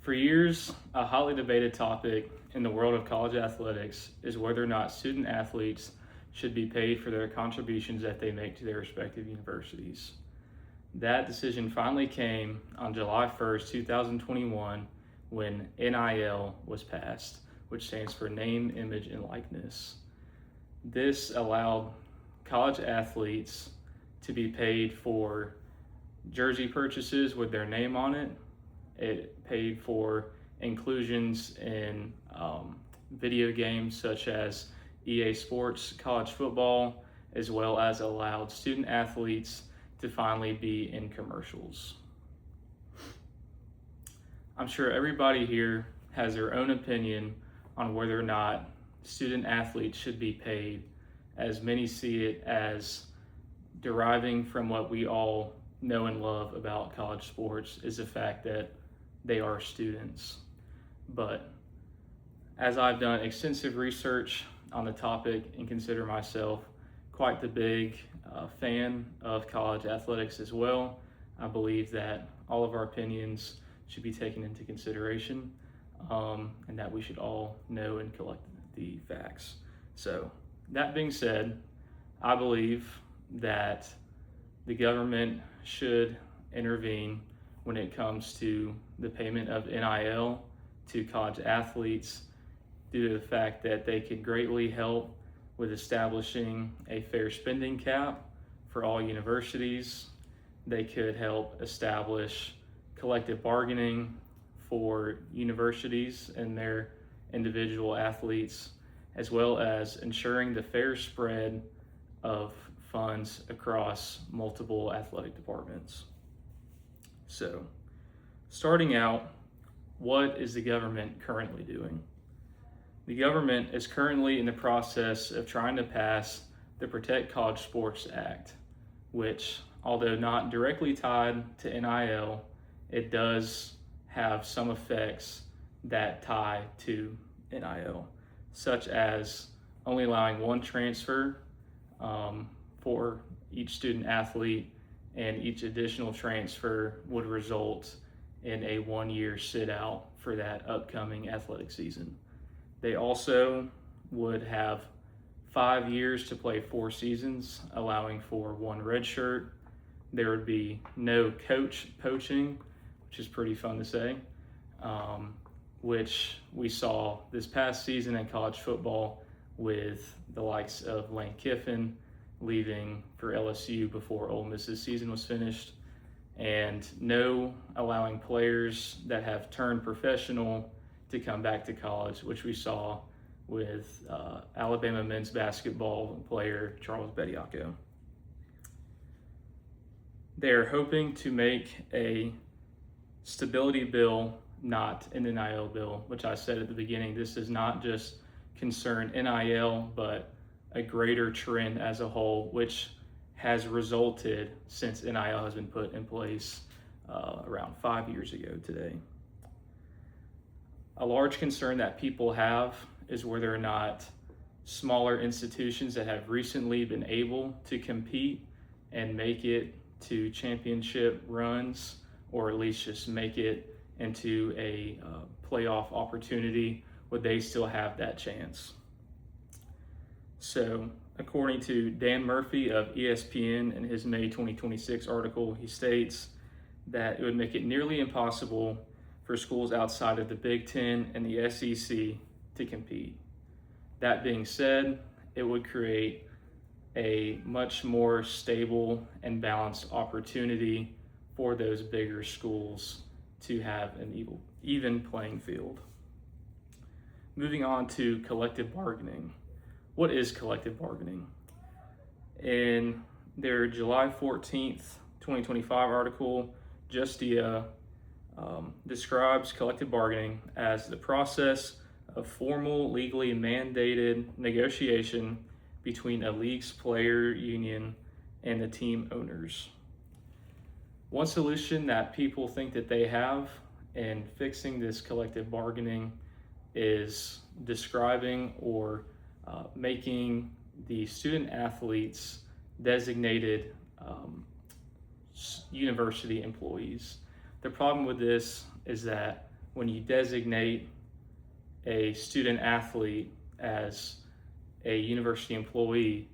For years, a hotly debated topic in the world of college athletics is whether or not student athletes should be paid for their contributions that they make to their respective universities. That decision finally came on July 1st, 2021, when NIL was passed, which stands for Name, Image, and Likeness. This allowed college athletes to be paid for jersey purchases with their name on it. It paid for inclusions in video games such as EA Sports College Football, as well as allowed student athletes to finally be in commercials. I'm sure everybody here has their own opinion on whether or not student athletes should be paid, as many see it as deriving from what we all know and love about college sports is the fact that they are students. But as I've done extensive research on the topic and consider myself quite the big fan of college athletics as well, I believe that all of our opinions should be taken into consideration, and that we should all know and collect the facts. So that being said, I believe that the government should intervene when it comes to the payment of NIL to college athletes, due to the fact that they could greatly help with establishing a fair spending cap for all universities. They could help establish collective bargaining for universities and their individual athletes, as well as ensuring the fair spread of funds across multiple athletic departments. So, starting out, what is the government currently doing? The government is currently in the process of trying to pass the Protect College Sports Act, which, although not directly tied to NIL, it does have some effects that tie to NIL, such as only allowing one transfer for each student athlete, and each additional transfer would result in a 1-year sit out for that upcoming athletic season. They also would have 5 years to play 4 seasons, allowing for 1 red shirt. There would be no coach poaching, which is pretty fun to say, which we saw this past season in college football with the likes of Lane Kiffin leaving for LSU before Ole Miss's season was finished, and no allowing players that have turned professional to come back to college, which we saw with Alabama men's basketball player Charles Bediako. They're hoping to make a stability bill, not an NIL bill, which I said at the beginning, this does not just concern NIL, but a greater trend as a whole, which has resulted since NIL has been put in place around 5 years ago today. A large concern that people have is whether or not smaller institutions that have recently been able to compete and make it to championship runs, or at least just make it into a playoff opportunity, would they still have that chance? So, according to Dan Murphy of ESPN in his May 2026 article, he states that it would make it nearly impossible for schools outside of the Big Ten and the SEC to compete. That being said, it would create a much more stable and balanced opportunity for those bigger schools to have an even playing field. Moving on to collective bargaining. What is collective bargaining? In their July 14th, 2025 article, Justia describes collective bargaining as the process of formal, legally mandated negotiation between a league's player union and the team owners. One solution that people think that they have in fixing this collective bargaining is describing or making the student athletes designated university employees. The problem with this is that when you designate a student athlete as a university employee,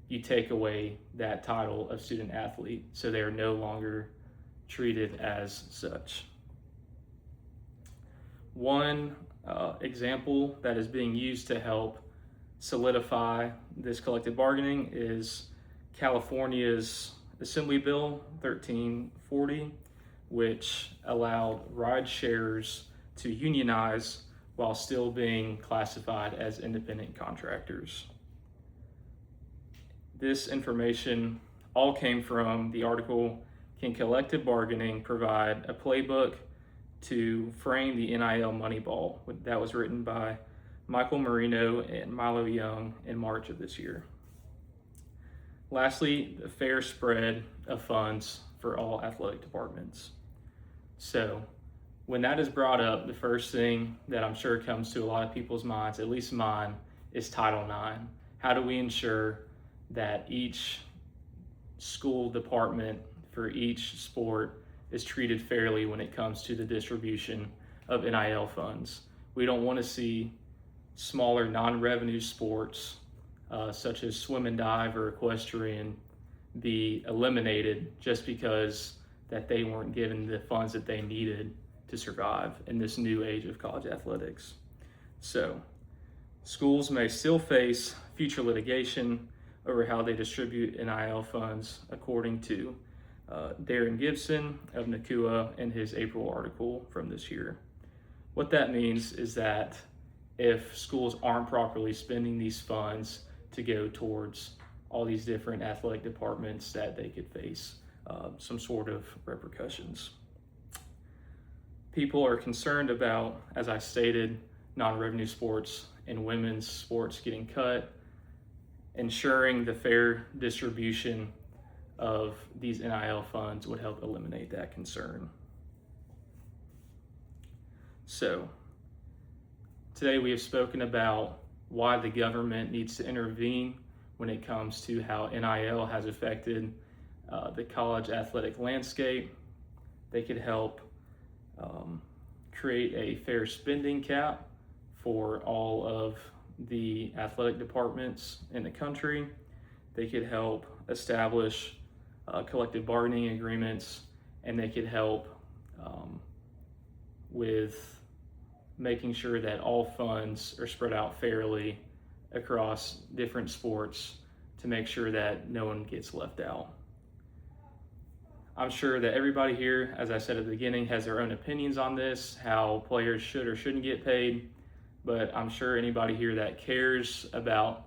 you take away that title of student athlete, so they are no longer treated as such. One example that is being used to help solidify this collective bargaining is California's Assembly Bill 1340, which allowed ride shares to unionize while still being classified as independent contractors. This information all came from the article, "Can Collective Bargaining Provide a Playbook to Frame the NIL Moneyball?" That was written by Michael Marino and Milo Young in March of this year. Lastly, the fair spread of funds for all athletic departments. So when that is brought up, the first thing that I'm sure comes to a lot of people's minds, at least mine, is Title IX. How do we ensure that each school department for each sport is treated fairly when it comes to the distribution of NIL funds? We don't want to see smaller non-revenue sports such as swim and dive or equestrian be eliminated just because that they weren't given the funds that they needed to survive in this new age of college athletics. So schools may still face future litigation over how they distribute NIL funds, according to Darren Gibson of NACUA in his April article from this year. What that means is that if schools aren't properly spending these funds to go towards all these different athletic departments, that they could face some sort of repercussions. People are concerned about, as I stated, non-revenue sports and women's sports getting cut. Ensuring the fair distribution of these NIL funds would help eliminate that concern. So today we have spoken about why the government needs to intervene when it comes to how NIL has affected the college athletic landscape. They could help create a fair spending cap for all of the athletic departments in the country. They could help establish collective bargaining agreements, and they could help with making sure that all funds are spread out fairly across different sports to make sure that no one gets left out. I'm sure that everybody here, as I said at the beginning, has their own opinions on this, how players should or shouldn't get paid, but I'm sure anybody here that cares about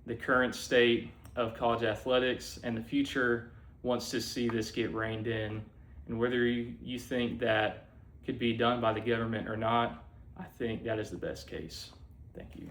the current state of college athletics and the future wants to see this get reined in. And whether you think that could be done by the government or not, I think that is the best case. Thank you.